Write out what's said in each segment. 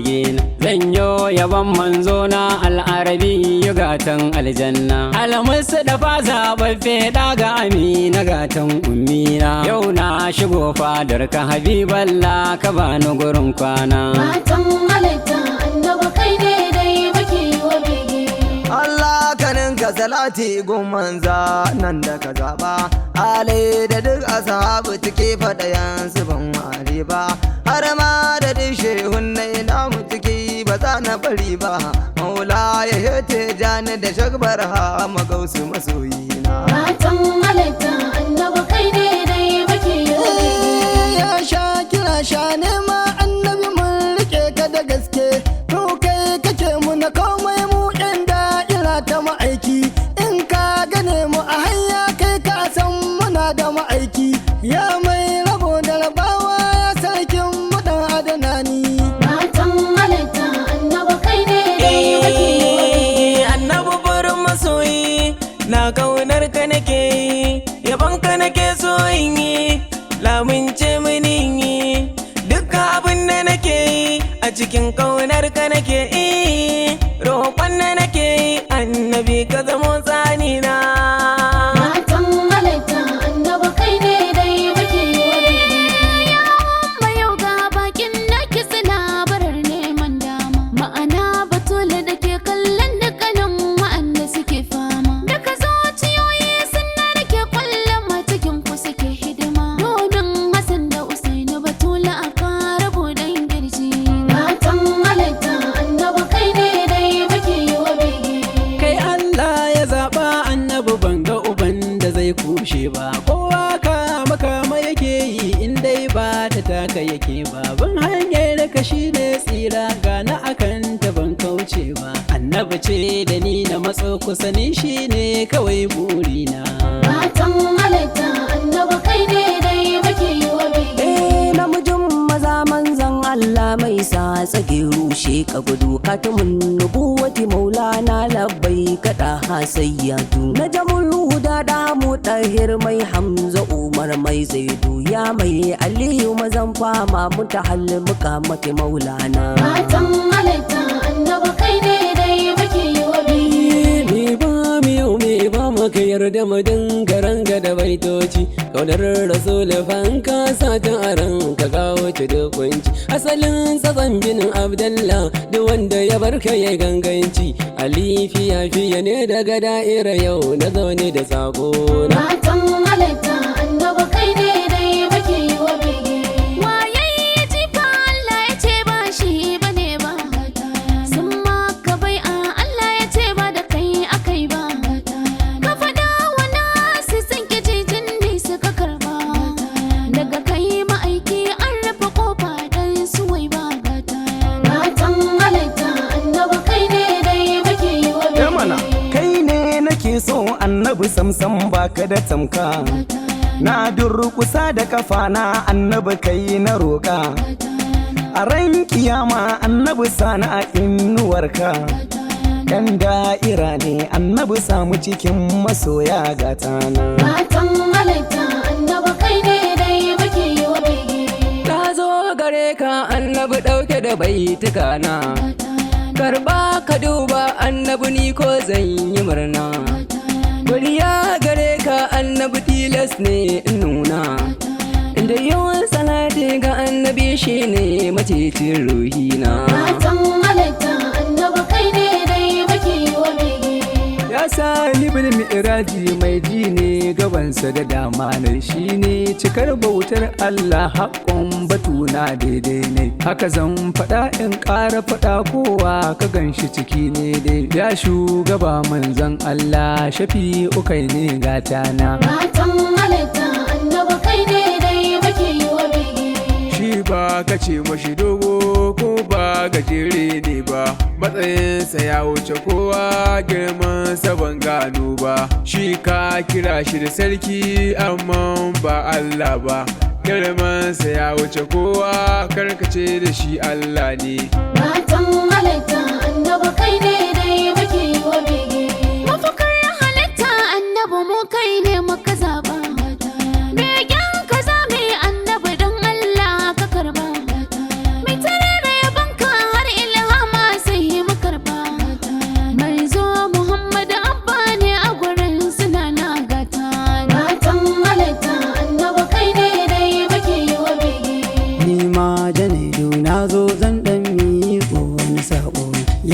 bege na. Zan yo yaban manzo na al'arabi gatan aljanna. Almusu da faza babbe daga amina gatan ummina. Yau na shigo fadar ka habiballah ka bani gurin kwana. Matan halitta annabi kai ne dai muke wa bege. Allah kaninka salati gun manza nan da ka zaba. Ale da duk ashabu take faɗayan su ban ware ba. Har ma da duk shehunnai namu take ba za na bari ba. Maula ya hete jani da shagbar ha magausu masoyina. Matan halitta annabi kai ne dai muke wa bege. Ya sha kira sha nema annabi mun rike ka da gaske. To kai kake mu na komai mu ɗan da'ira ta ma'aiki. In ka gane mu a hanya kai ka san muna da ma'aiki. Ya mai rabo da rabawa ya sarkin mu dan adanani. Matan halitta annabi kai ne dai muke wa bege. Annabi burin masoyi na kaunar ka nake yi, yaban ka nake so in yi, lamunce mini yi. Duk abin da nake yi a cikin kaunar ka nake yi, roƙon da nake yi annabi ka zamo tsani na. Matan halitta annabi kai ne dai muke wa bege. Ya umma yau ga bakin naki suna barar neman dama. Ma'ana batula da ke kallon dukkanin wa'anda suke fama. Daga zuciyoyi sun narke kwallon a cikin ku suke hidima. Domin Hassan da Usaini batula a kara buɗan girji. Matan halitta annabi kai ne dai muke wa bege. Kai Allah ya zaɓa annabi ban ga uban da zai kushe ba. Kowa kama yake yi in dai ba ta taka yake ba. Ban hanyar ka shi ne tsira gana akan ta ban kauce ba. Annabi ce da ni na matso kusa ni shi ne kawai burina. Matan halitta annabi kai ne dai muke wa bege. Namijin maza manzan Allah mai sa tsage rushe ka gudu katumin nubuwati maulana labbai kada hasayyatu na jamul huda da mu tahir mai hamza umar mai zaidu ya mai aliyu mazan fama mutahallil mukamati maulana. Matan halitta annabi kai ne dai muke wa bege. Me ba mu yau me ba mu ka yarda mu dinga ranga da baitoci. Kaunar rasul fanka sa ta aran ka kawo ci da kunci. Asalin tsatsan binin Abdallah duk wanda ya barka ya ganganci. Ali fiya ne daga da'ira yau na zaune da sako na. Matan halitta annabi kai ne dai muke wa bege. Waye ya ji fa Allah ya ce ba shi bane ba. Sun maka bai a Allah ya ce ba da kai akai ba. Ka faɗa wa nasu sun ki jijin ne suka karba. Daga kai ma'aiki an rufe kofa dan su wai ba. Matan halitta annabi kai ne dai muke wa bege. Mana kai ne nake so annabi samsam baka da tamka. Na durkusa da kafana annabi kai na roƙa. A ran kiyama annabi sani a inuwarka. Yan da'ira ne annabi samu cikin masoya gatana. Matan halitta annabi kai ne dai muke wa bege. Na zo gare ka annabi ɗauke da baituka na. Karɓa ka duba annabi ni ko zan yi murna. Godiya gare ka annabi tilas ne in nuna. Inda yawan salati ga annabi shi ne macecin ruhina. Matan halitta annabi kai ne dai muke wa bege. Ya sani bin mi'raji mai ji ne gabansa da dama ne shi ne cikar bautar Allah haƙƙon batuna daidai ne. Haka zan faɗa in ƙara faɗa kowa ka ganshi ciki ne dai. Ya shugaba manzon Allah shafi'u kai ne gatana. Matan halitta annabi kai ne dai muke wa bege. Shi ba ka ce mashi dogo ko ba gajere ne ba, matsayinsa ya wuce kowa girmansa ban gano ba. Shi ka kira shi da sarki amma ba Allah ba, girmansa ya wuce kowa karkace da shi Allah ne. Matan halitta annabi kai ne dai muke wa bege. Mafakar halitta annabi mu kai ne muka zaba. Begen ka zame annabi don Allah ka karba. Mai tare da yabanka har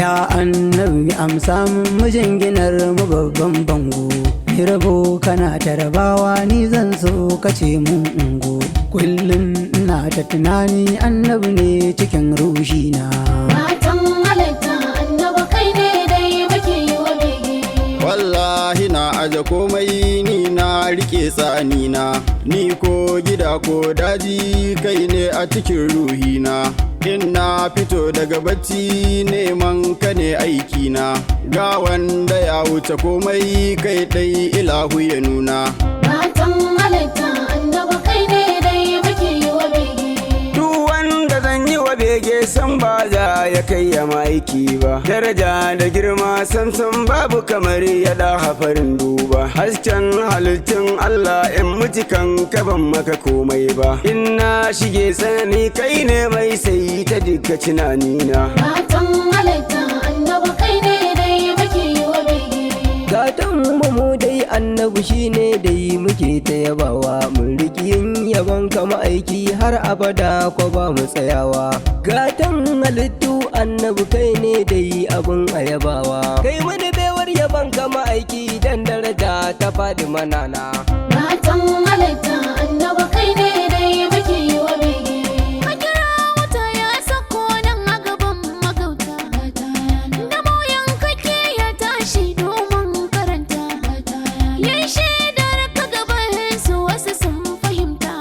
Ya annabi amsa min mijin ginar mu babban bango. Ni rabo kana ta rabawa ni zan so kace mun ungo. Kullum ina ta tunani annabi ne cikin rushina. Matan halitta annabi kai ne dai muke yi wa bege. Wallahi na aje komai ni na rike tsanina, ni ko gida ko daji kai ne a cikin ruhina. In na fito daga bacci neman ka ne aikina, ga wanda ya wuce komai kai dai ilahu ya nuna. Matan halitta annabi kai ne dai muke yi wa bege. Duk wanda zan yi wa bege san ba za ya kai ya maiki ba, daraja da girma samsam babu kamar ya da hafarin duba. Hasken halittun Allah in mutukan kaban maka komai ba, in na shige tsanani kai ne mai sai ta duka tunanina. Matan halitta annabi kai ne dai muke yi wa bege. Gatan mu dai annabi shine dai muke ta yabawa, mun riki yin yaban kama aiki har abada ko ba mu tsayawa. Gatan halittu annabi kai ne dai abun ayabawa, kai mani bewar yaban kama aiki dan daraja ta fadi manana. Matan halitta annabi kai ne dai muke yi wa bege. Ka kira wata ya sako nan a gaban magauta, da moyan kake ya tashi domin karanta. Yan shaidar ka gaban su wasu sun fahimta.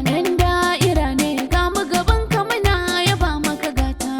Dan da'ira ne ga mu gaban ka muna yaba maka gata.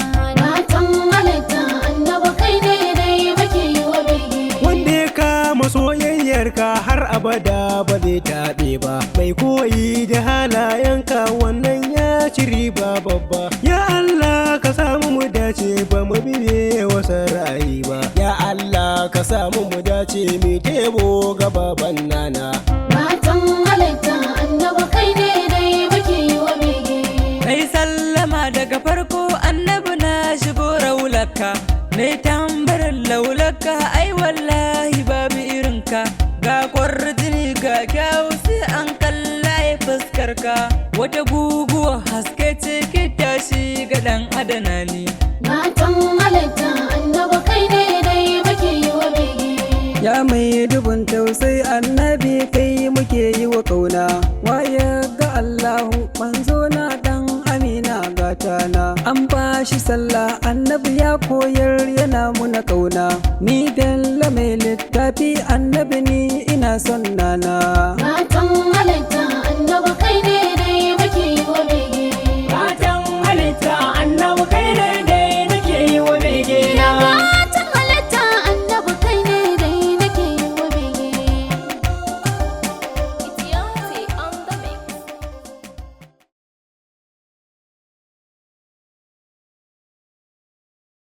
Matan halitta annabi kai ne dai muke yi wa bege. Wanda ya kama soyayyarka har abada ba zai taɓe ba, mai koyi da halayenka wannan ya ci riba babba. Ya Allah ka samu mu dace ba mu biye wasa ra'ayi ba, ya Allah ka samu mu dace mu tebo ga baban nana. Matan halitta annabi kai ne dai muke yi wa bege. Kai sallama daga farko annabi na shigo raulaka, ne tambarin laulaka ai wallahi babu irinka. Ga kwarjini ga kyau sai an kalla ya fuskarka, wata guguwa haske ce ke tashi ga dan adana ni. Matan halitta annabi kai ne dai muke yi wa bege. Ya mai dubun tausai annabi kai muke yi wa kauna, waye ga Allahu manzo na dan Amina gatana. An bashi sallah annabi ya koyar yana muna kauna, ni dalla mai littafi annabi ni ina son nana.